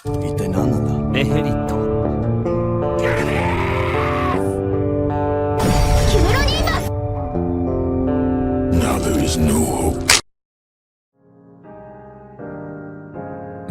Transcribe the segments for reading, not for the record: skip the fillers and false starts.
一体何なんだ。ベヘリット。キメロニーバス。 Now there is no hope.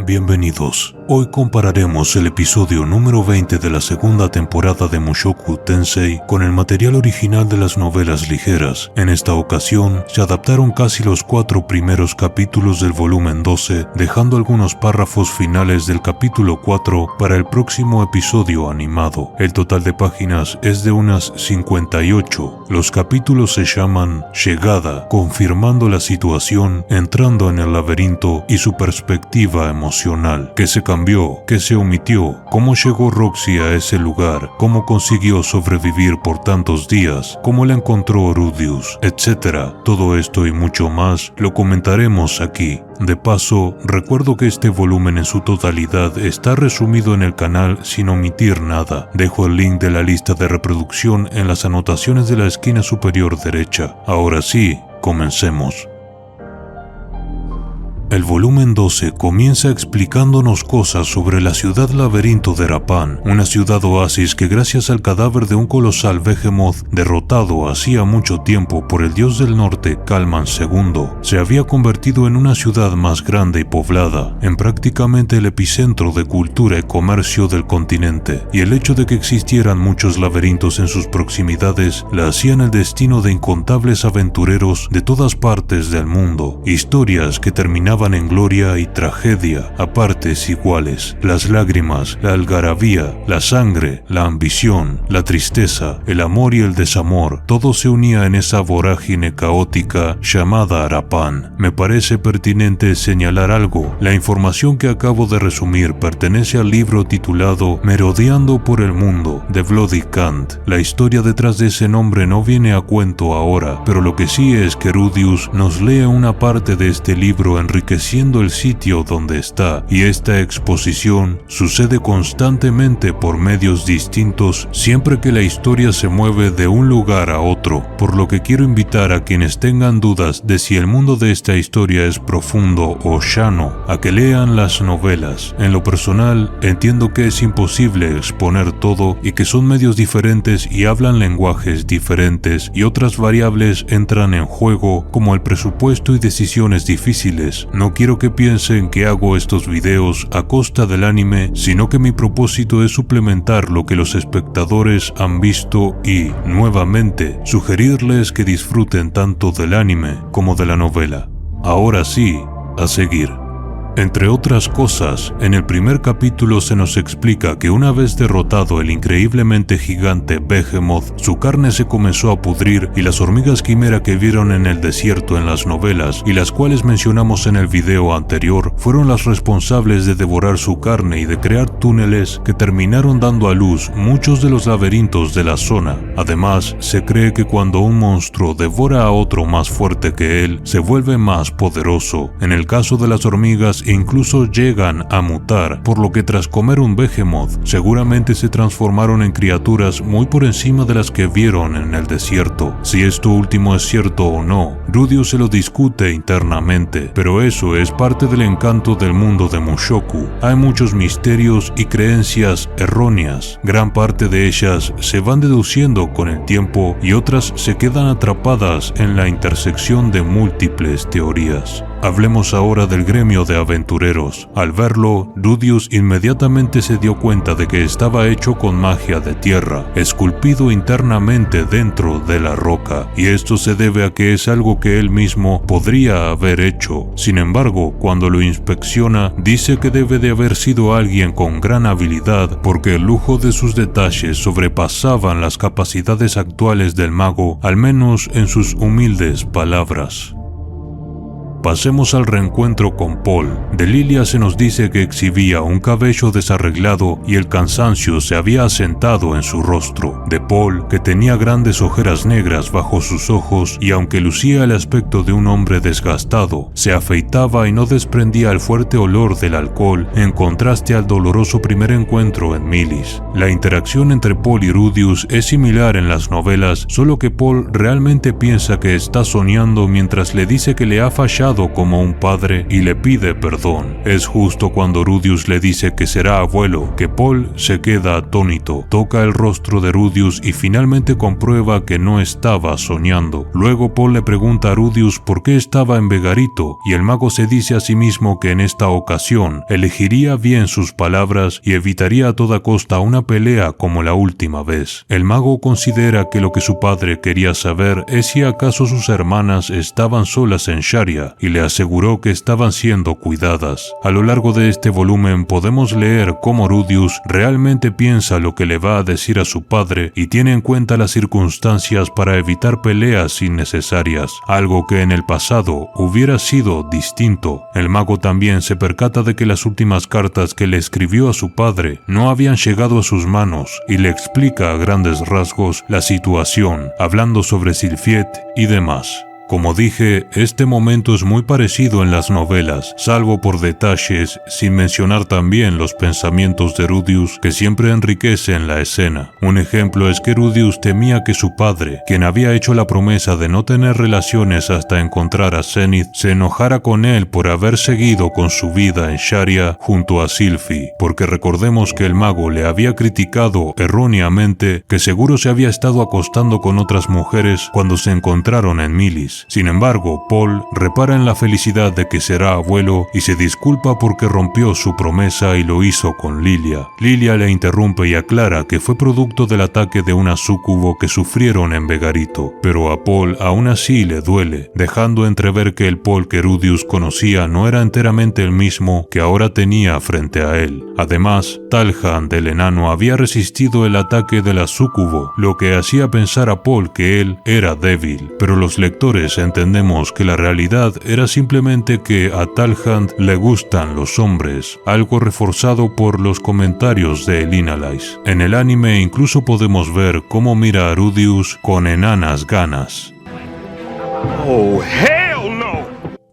Bienvenidos. Hoy compararemos el episodio número 20 de la segunda temporada de Mushoku Tensei con el material original de las novelas ligeras. En esta ocasión, se adaptaron casi los 4 primeros capítulos del volumen 12, dejando algunos párrafos finales del capítulo 4 para el próximo episodio animado. El total de páginas es de unas 58. Los capítulos se llaman Llegada, confirmando la situación, entrando en el laberinto y su perspectiva emocional. ¿Qué se cambió? ¿Qué se omitió? ¿Cómo llegó Roxy a ese lugar? ¿Cómo consiguió sobrevivir por tantos días? ¿Cómo la encontró Rudius? Etcétera. Todo esto y mucho más lo comentaremos aquí. De paso, recuerdo que este volumen en su totalidad está resumido en el canal sin omitir nada. Dejo el link de la lista de reproducción en las anotaciones de la esquina superior derecha. Ahora sí, comencemos. El volumen 12 comienza explicándonos cosas sobre la ciudad laberinto de Erapan, una ciudad oasis que gracias al cadáver de un colosal Behemoth derrotado hacía mucho tiempo por el dios del norte Kalman II, se había convertido en una ciudad más grande y poblada, en prácticamente el epicentro de cultura y comercio del continente, y el hecho de que existieran muchos laberintos en sus proximidades la hacían el destino de incontables aventureros de todas partes del mundo, historias que terminaban en gloria y tragedia a partes iguales. Las lágrimas, la algarabía, la sangre, la ambición, la tristeza, el amor y el desamor, todo se unía en esa vorágine caótica llamada Erapan. Me parece pertinente señalar algo. La información que acabo de resumir pertenece al libro titulado Merodeando por el Mundo de Bloody Kant. La historia detrás de ese nombre no viene a cuento ahora, pero lo que sí es que Rudius nos lee una parte de este libro enriqueciendo el sitio donde está, y esta exposición sucede constantemente por medios distintos siempre que la historia se mueve de un lugar a otro, por lo que quiero invitar a quienes tengan dudas de si el mundo de esta historia es profundo o llano, a que lean las novelas. En lo personal, entiendo que es imposible exponer todo y que son medios diferentes y hablan lenguajes diferentes, y otras variables entran en juego como el presupuesto y decisiones difíciles. No quiero que piensen que hago estos videos a costa del anime, sino que mi propósito es suplementar lo que los espectadores han visto y, nuevamente, sugerirles que disfruten tanto del anime como de la novela. Ahora sí, a seguir. Entre otras cosas, en el primer capítulo se nos explica que una vez derrotado el increíblemente gigante Behemoth, su carne se comenzó a pudrir y las hormigas quimera que vieron en el desierto en las novelas y las cuales mencionamos en el video anterior fueron las responsables de devorar su carne y de crear túneles que terminaron dando a luz muchos de los laberintos de la zona. Además, se cree que cuando un monstruo devora a otro más fuerte que él, se vuelve más poderoso. En el caso de las hormigas, incluso llegan a mutar, por lo que tras comer un Behemoth, seguramente se transformaron en criaturas muy por encima de las que vieron en el desierto. Si esto último es cierto o no, Rudius se lo discute internamente, pero eso es parte del encanto del mundo de Mushoku. Hay muchos misterios y creencias erróneas. Gran parte de ellas se van deduciendo con el tiempo y otras se quedan atrapadas en la intersección de múltiples teorías. Hablemos ahora del gremio de aventureros. Al verlo, Rudius inmediatamente se dio cuenta de que estaba hecho con magia de tierra, esculpido internamente dentro de la roca, y esto se debe a que es algo que él mismo podría haber hecho. Sin embargo, cuando lo inspecciona, dice que debe de haber sido alguien con gran habilidad, porque el lujo de sus detalles sobrepasaban las capacidades actuales del mago, al menos en sus humildes palabras. Pasemos al reencuentro con Paul. De Lilia se nos dice que exhibía un cabello desarreglado y el cansancio se había asentado en su rostro. De Paul, que tenía grandes ojeras negras bajo sus ojos y aunque lucía el aspecto de un hombre desgastado, se afeitaba y no desprendía el fuerte olor del alcohol en contraste al doloroso primer encuentro en Milis. La interacción entre Paul y Rudius es similar en las novelas, solo que Paul realmente piensa que está soñando mientras le dice que le ha fallado considerado como un padre y le pide perdón. Es justo cuando Rudius le dice que será abuelo que Paul se queda atónito, toca el rostro de Rudius y finalmente comprueba que no estaba soñando. Luego Paul le pregunta a Rudius por qué estaba en Vegarito y el mago se dice a sí mismo que en esta ocasión elegiría bien sus palabras y evitaría a toda costa una pelea como la última vez. El mago considera que lo que su padre quería saber es si acaso sus hermanas estaban solas en Sharia y le aseguró que estaban siendo cuidadas. A lo largo de este volumen podemos leer cómo Rudius realmente piensa lo que le va a decir a su padre y tiene en cuenta las circunstancias para evitar peleas innecesarias, algo que en el pasado hubiera sido distinto. El mago también se percata de que las últimas cartas que le escribió a su padre no habían llegado a sus manos y le explica a grandes rasgos la situación, hablando sobre Silfiet y demás. Como dije, este momento es muy parecido en las novelas, salvo por detalles, sin mencionar también los pensamientos de Rudius que siempre enriquecen la escena. Un ejemplo es que Rudius temía que su padre, quien había hecho la promesa de no tener relaciones hasta encontrar a Zenith, se enojara con él por haber seguido con su vida en Sharia junto a Silfi, porque recordemos que el mago le había criticado erróneamente que seguro se había estado acostando con otras mujeres cuando se encontraron en Milis. Sin embargo, Paul repara en la felicidad de que será abuelo y se disculpa porque rompió su promesa y lo hizo con Lilia. Lilia le interrumpe y aclara que fue producto del ataque de una súcubo que sufrieron en Vegarito, pero a Paul aún así le duele, dejando entrever que el Paul que Rudius conocía no era enteramente el mismo que ahora tenía frente a él. Además, Talhand, el enano, había resistido el ataque de la súcubo, lo que hacía pensar a Paul que él era débil, pero los lectores entendemos que la realidad era simplemente que a Talhand le gustan los hombres, algo reforzado por los comentarios de Elinalais. En el anime incluso podemos ver cómo mira a Rudius con enanas ganas. Oh, hell no!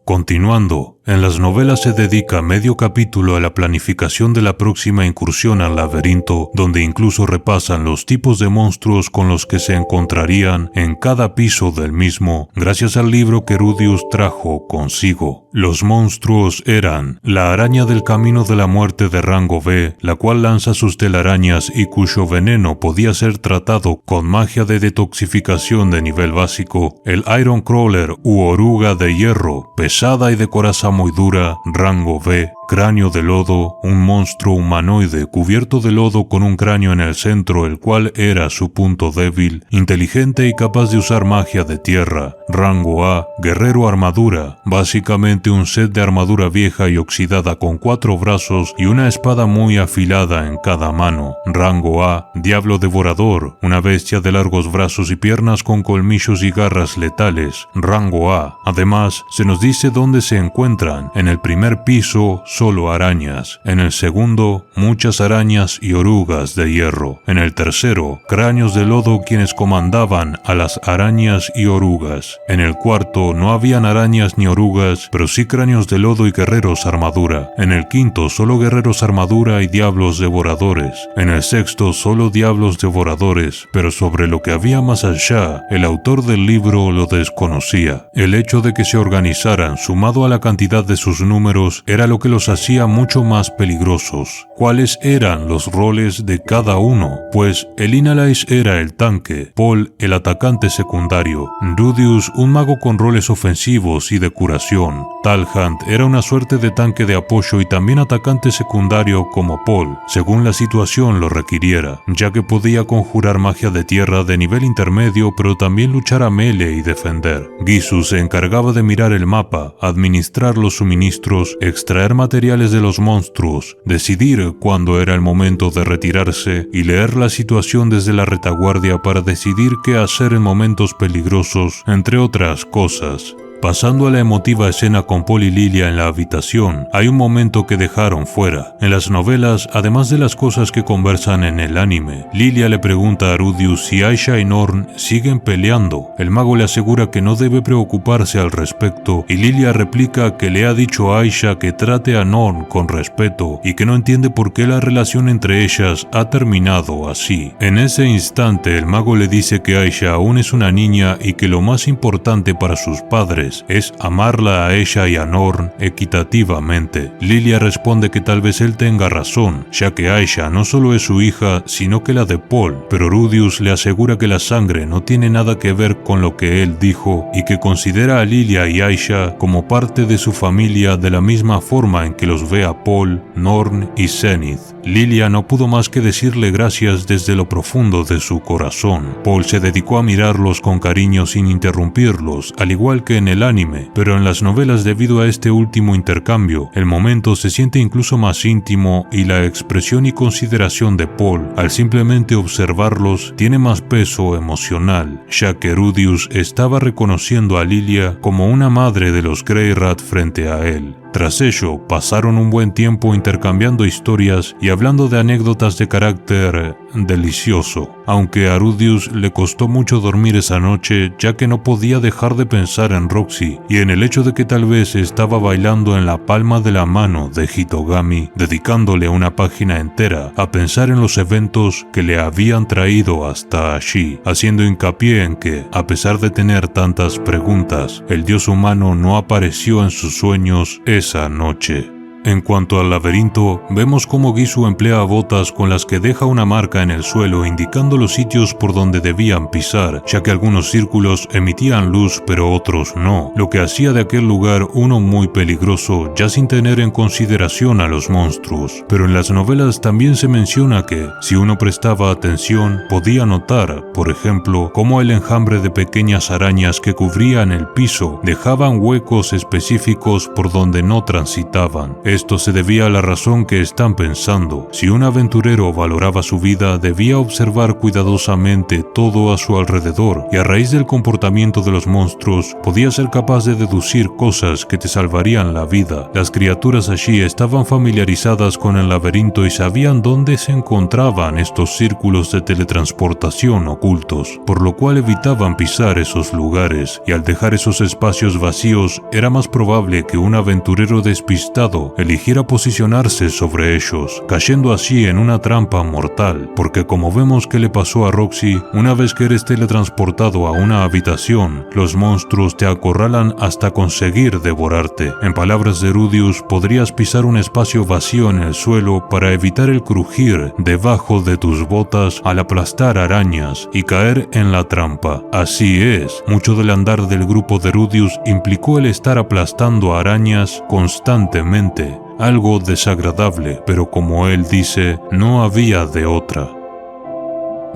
Continuando, en las novelas se dedica medio capítulo a la planificación de la próxima incursión al laberinto, donde incluso repasan los tipos de monstruos con los que se encontrarían en cada piso del mismo, gracias al libro que Rudius trajo consigo. Los monstruos eran la araña del camino de la muerte de rango B, la cual lanza sus telarañas y cuyo veneno podía ser tratado con magia de detoxificación de nivel básico, el Iron Crawler u oruga de hierro, pesada y de coraza muy dura, rango B, cráneo de lodo, un monstruo humanoide cubierto de lodo con un cráneo en el centro, el cual era su punto débil, inteligente y capaz de usar magia de tierra, rango A, guerrero armadura, básicamente un set de armadura vieja y oxidada con 4 brazos y una espada muy afilada en cada mano, rango A, diablo devorador, una bestia de largos brazos y piernas con colmillos y garras letales, rango A. Además, se nos dice dónde se encuentran. En el primer piso, solo arañas. En el segundo, muchas arañas y orugas de hierro. En el tercero, cráneos de lodo quienes comandaban a las arañas y orugas. En el cuarto, no habían arañas ni orugas, pero sí cráneos de lodo y guerreros armadura. En el quinto, solo guerreros armadura y diablos devoradores. En el sexto, solo diablos devoradores, pero sobre lo que había más allá, el autor del libro lo desconocía. El hecho de que se organizaran, sumado a la cantidad de sus números, era lo que los hacía mucho más peligrosos. ¿Cuáles eran los roles de cada uno? Pues Elinalais era el tanque, Paul el atacante secundario, Rudius un mago con roles ofensivos y de curación, Talhand era una suerte de tanque de apoyo y también atacante secundario como Paul, según la situación lo requiriera, ya que podía conjurar magia de tierra de nivel intermedio pero también luchar a melee y defender. Gisu se encargaba de mirar el mapa, administrar los suministros, extraer materiales de los monstruos, decidir cuándo era el momento de retirarse y leer la situación desde la retaguardia para decidir qué hacer en momentos peligrosos, entre otras cosas. Pasando a la emotiva escena con Paul y Lilia en la habitación, hay un momento que dejaron fuera. En las novelas, además de las cosas que conversan en el anime, Lilia le pregunta a Rudius si Aisha y Norn siguen peleando. El mago le asegura que no debe preocuparse al respecto y Lilia replica que le ha dicho a Aisha que trate a Norn con respeto y que no entiende por qué la relación entre ellas ha terminado así. En ese instante, el mago le dice que Aisha aún es una niña y que lo más importante para sus padres padres es amarla a ella y a Norn equitativamente. Lilia responde que tal vez él tenga razón, ya que Aisha no solo es su hija, sino que la de Paul, pero Rudius le asegura que la sangre no tiene nada que ver con lo que él dijo y que considera a Lilia y Aisha como parte de su familia de la misma forma en que los ve a Paul, Norn y Zenith. Lilia no pudo más que decirle gracias desde lo profundo de su corazón. Paul se dedicó a mirarlos con cariño sin interrumpirlos, al igual que en el anime, pero en las novelas, debido a este último intercambio, el momento se siente incluso más íntimo y la expresión y consideración de Paul al simplemente observarlos tiene más peso emocional, ya que Rudius estaba reconociendo a Lilia como una madre de los Greyrat frente a él. Tras ello, pasaron un buen tiempo intercambiando historias y hablando de anécdotas de carácter delicioso, aunque a Rudius le costó mucho dormir esa noche, ya que no podía dejar de pensar en Roxy y en el hecho de que tal vez estaba bailando en la palma de la mano de Hitogami, dedicándole una página entera a pensar en los eventos que le habían traído hasta allí, haciendo hincapié en que, a pesar de tener tantas preguntas, el dios humano no apareció en sus sueños esa noche. En cuanto al laberinto, vemos cómo Gisu emplea botas con las que deja una marca en el suelo indicando los sitios por donde debían pisar, ya que algunos círculos emitían luz pero otros no, lo que hacía de aquel lugar uno muy peligroso, ya sin tener en consideración a los monstruos. Pero en las novelas también se menciona que, si uno prestaba atención, podía notar, por ejemplo, cómo el enjambre de pequeñas arañas que cubrían el piso dejaban huecos específicos por donde no transitaban. Esto se debía a la razón que están pensando. Si un aventurero valoraba su vida, debía observar cuidadosamente todo a su alrededor, y a raíz del comportamiento de los monstruos, podía ser capaz de deducir cosas que te salvarían la vida. Las criaturas allí estaban familiarizadas con el laberinto y sabían dónde se encontraban estos círculos de teletransportación ocultos, por lo cual evitaban pisar esos lugares, y al dejar esos espacios vacíos, era más probable que un aventurero despistado eligiera posicionarse sobre ellos, cayendo así en una trampa mortal, porque como vemos que le pasó a Roxy, una vez que eres teletransportado a una habitación, los monstruos te acorralan hasta conseguir devorarte. En palabras de Rudius, podrías pisar un espacio vacío en el suelo para evitar el crujir debajo de tus botas al aplastar arañas y caer en la trampa. Así es, mucho del andar del grupo de Rudius implicó el estar aplastando arañas constantemente, algo desagradable, pero como él dice, no había de otra.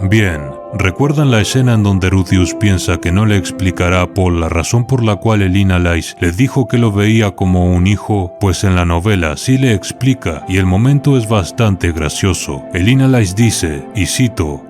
Bien, ¿recuerdan la escena en donde Rudius piensa que no le explicará a Paul la razón por la cual el Inalais le dijo que lo veía como un hijo? Pues en la novela sí le explica, y el momento es bastante gracioso. El Inalais dice, y cito: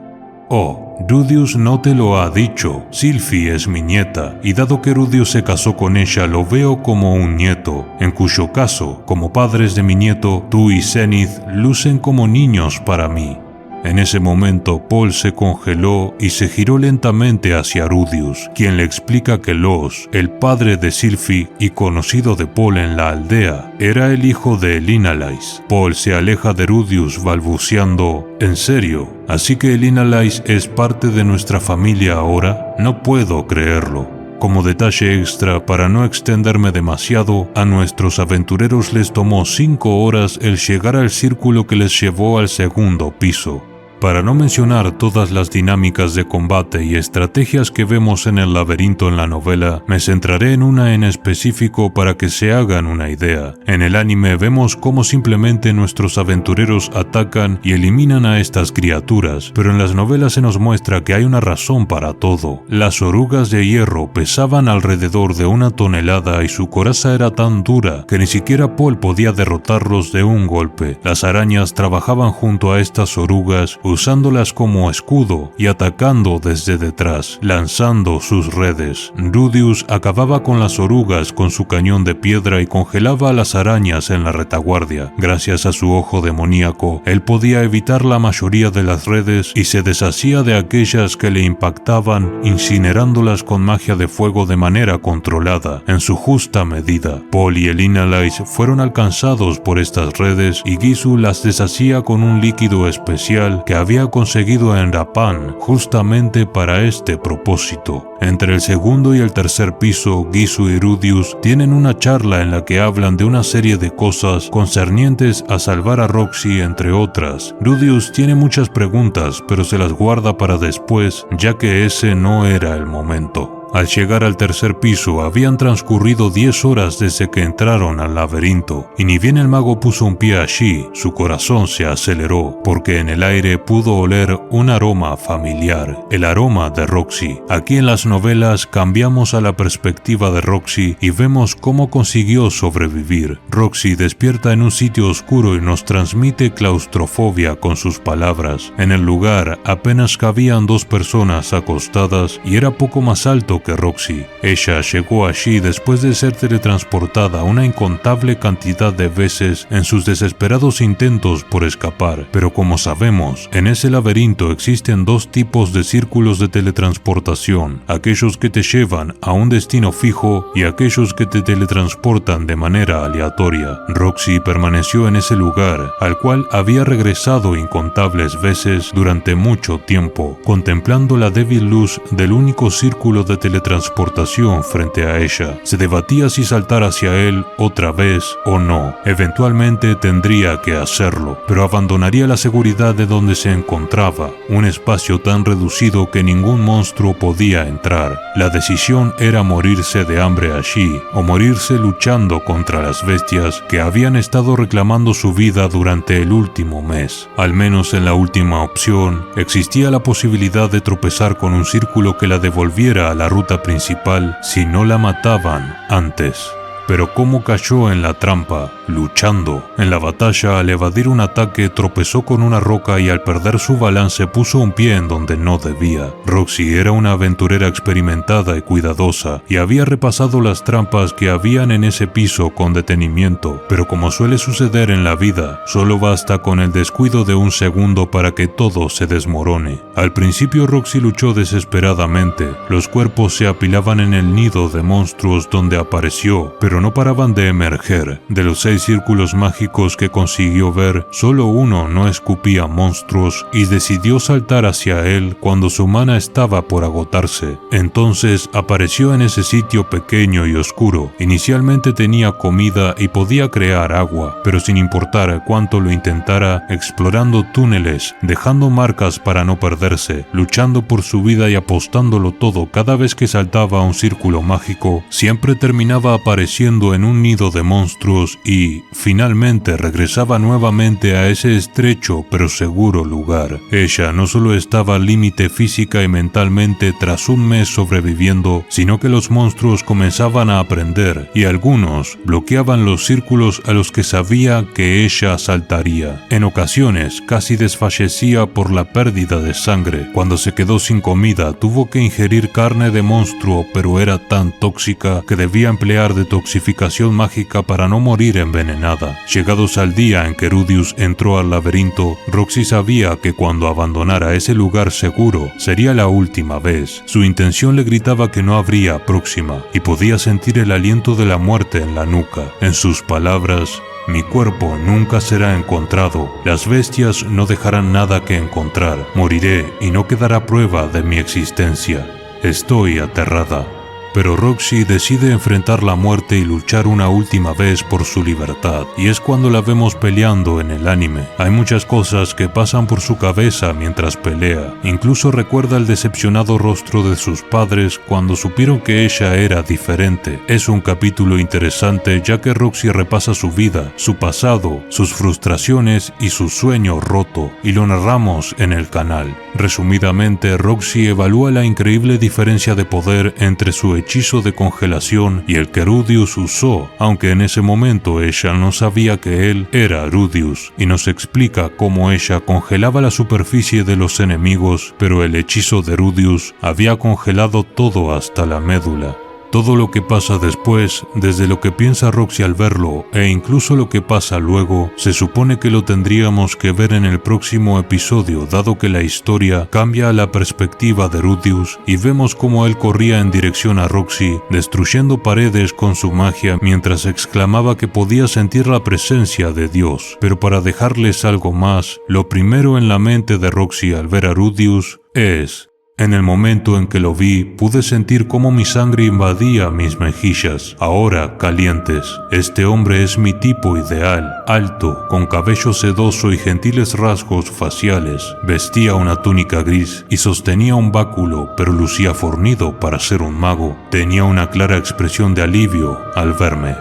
"Oh, Rudius no te lo ha dicho. Sylphie es mi nieta, y dado que Rudius se casó con ella, lo veo como un nieto, en cuyo caso, como padres de mi nieto, tú y Zenith lucen como niños para mí". En ese momento, Paul se congeló y se giró lentamente hacia Rudius, quien le explica que Los, el padre de Sylphie y conocido de Paul en la aldea, era el hijo de el Inalais. Paul se aleja de Rudius balbuceando: "¿En serio? ¿Así que el Inalais es parte de nuestra familia ahora? No puedo creerlo". Como detalle extra, para no extenderme demasiado, a nuestros aventureros les tomó 5 horas el llegar al círculo que les llevó al segundo piso. Para no mencionar todas las dinámicas de combate y estrategias que vemos en el laberinto en la novela, me centraré en una en específico para que se hagan una idea. En el anime vemos cómo simplemente nuestros aventureros atacan y eliminan a estas criaturas, pero en las novelas se nos muestra que hay una razón para todo. Las orugas de hierro pesaban alrededor de 1 tonelada y su coraza era tan dura que ni siquiera Paul podía derrotarlos de un golpe. Las arañas trabajaban junto a estas orugas, usándolas como escudo y atacando desde detrás, lanzando sus redes. Rudius acababa con las orugas con su cañón de piedra y congelaba a las arañas en la retaguardia. Gracias a su ojo demoníaco, él podía evitar la mayoría de las redes y se deshacía de aquellas que le impactaban, incinerándolas con magia de fuego de manera controlada, en su justa medida. Paul y el Inalais fueron alcanzados por estas redes y Gisu las deshacía con un líquido especial que había conseguido en Rappan justamente para este propósito. Entre el segundo y el tercer piso, Gisu y Rudius tienen una charla en la que hablan de una serie de cosas concernientes a salvar a Roxy, entre otras. Rudius tiene muchas preguntas, pero se las guarda para después, ya que ese no era el momento. Al llegar al tercer piso, habían transcurrido 10 horas desde que entraron al laberinto, y ni bien el mago puso un pie allí, su corazón se aceleró, porque en el aire pudo oler un aroma familiar, el aroma de Roxy. Aquí en las novelas cambiamos a la perspectiva de Roxy y vemos cómo consiguió sobrevivir. Roxy despierta en un sitio oscuro y nos transmite claustrofobia con sus palabras. En el lugar apenas cabían 2 personas acostadas y era poco más alto que Roxy. Ella llegó allí después de ser teletransportada una incontable cantidad de veces en sus desesperados intentos por escapar, pero como sabemos, en ese laberinto existen 2 tipos de círculos de teletransportación, aquellos que te llevan a un destino fijo y aquellos que te teletransportan de manera aleatoria. Roxy permaneció en ese lugar, al cual había regresado incontables veces durante mucho tiempo, contemplando la débil luz del único círculo de teletransportación frente a ella. Se debatía si saltar hacia él otra vez o no. Eventualmente tendría que hacerlo, pero abandonaría la seguridad de donde se encontraba, un espacio tan reducido que ningún monstruo podía entrar. La decisión era morirse de hambre allí, o morirse luchando contra las bestias que habían estado reclamando su vida durante el último mes. Al menos en la última opción, existía la posibilidad de tropezar con un círculo que la devolviera a la ruta principal si no la mataban antes. Pero cómo cayó en la trampa, luchando. En la batalla, al evadir un ataque, tropezó con una roca y al perder su balance puso un pie en donde no debía. Roxy era una aventurera experimentada y cuidadosa, y había repasado las trampas que habían en ese piso con detenimiento, pero como suele suceder en la vida, solo basta con el descuido de un segundo para que todo se desmorone. Al principio Roxy luchó desesperadamente, los cuerpos se apilaban en el nido de monstruos donde apareció, pero no paraban de emerger. De los 6 círculos mágicos que consiguió ver, solo uno no escupía monstruos y decidió saltar hacia él cuando su mana estaba por agotarse. Entonces apareció en ese sitio pequeño y oscuro. Inicialmente tenía comida y podía crear agua, pero sin importar cuánto lo intentara, explorando túneles, dejando marcas para no perderse, luchando por su vida y apostándolo todo cada vez que saltaba a un círculo mágico, siempre terminaba apareciendo en un nido de monstruos y, finalmente, regresaba nuevamente a ese estrecho pero seguro lugar. Ella no solo estaba al límite física y mentalmente tras un mes sobreviviendo, sino que los monstruos comenzaban a aprender y algunos bloqueaban los círculos a los que sabía que ella saltaría. En ocasiones casi desfallecía por la pérdida de sangre. Cuando se quedó sin comida, tuvo que ingerir carne de monstruo, pero era tan tóxica que debía emplear detoxificación mágica para no morir envenenada. Llegados al día en que Rudius entró al laberinto, Roxy sabía que cuando abandonara ese lugar seguro sería la última vez. Su intención le gritaba que no habría próxima y podía sentir el aliento de la muerte en la nuca. En sus palabras, mi cuerpo nunca será encontrado, las bestias no dejarán nada que encontrar, moriré y no quedará prueba de mi existencia. Estoy aterrada. Pero Roxy decide enfrentar la muerte y luchar una última vez por su libertad, y es cuando la vemos peleando en el anime. Hay muchas cosas que pasan por su cabeza mientras pelea, incluso recuerda el decepcionado rostro de sus padres cuando supieron que ella era diferente. Es un capítulo interesante ya que Roxy repasa su vida, su pasado, sus frustraciones y su sueño roto, y lo narramos en el canal. Resumidamente, Roxy evalúa la increíble diferencia de poder entre su hechizo de congelación y el que Rudius usó, aunque en ese momento ella no sabía que él era Rudius, y nos explica cómo ella congelaba la superficie de los enemigos, pero el hechizo de Rudius había congelado todo hasta la médula. Todo lo que pasa después, desde lo que piensa Roxy al verlo, e incluso lo que pasa luego, se supone que lo tendríamos que ver en el próximo episodio, dado que la historia cambia a la perspectiva de Rudeus y vemos cómo él corría en dirección a Roxy, destruyendo paredes con su magia mientras exclamaba que podía sentir la presencia de Dios. Pero para dejarles algo más, lo primero en la mente de Roxy al ver a Rudeus es: en el momento en que lo vi, pude sentir cómo mi sangre invadía mis mejillas, ahora calientes. Este hombre es mi tipo ideal, alto, con cabello sedoso y gentiles rasgos faciales. Vestía una túnica gris y sostenía un báculo, pero lucía fornido para ser un mago. Tenía una clara expresión de alivio al verme.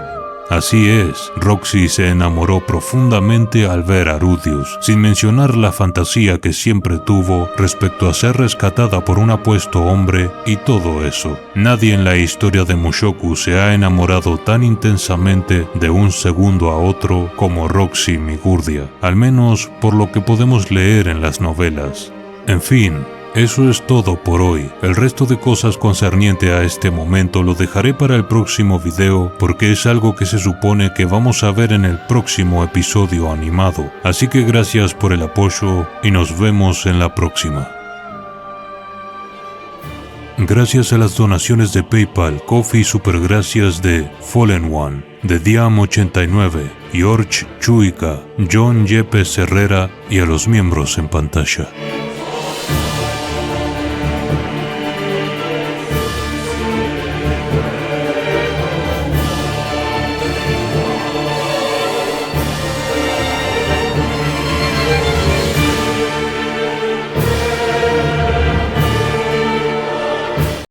Así es, Roxy se enamoró profundamente al ver a Rudeus, sin mencionar la fantasía que siempre tuvo respecto a ser rescatada por un apuesto hombre y todo eso. Nadie en la historia de Mushoku se ha enamorado tan intensamente de un segundo a otro como Roxy Migurdia, al menos por lo que podemos leer en las novelas. En fin, eso es todo por hoy. El resto de cosas concerniente a este momento lo dejaré para el próximo video porque es algo que se supone que vamos a ver en el próximo episodio animado. Así que gracias por el apoyo y nos vemos en la próxima. Gracias a las donaciones de PayPal, Ko-fi y supergracias de Fallen One, de Diam89, George Chuica, John Yepes Herrera y a los miembros en pantalla.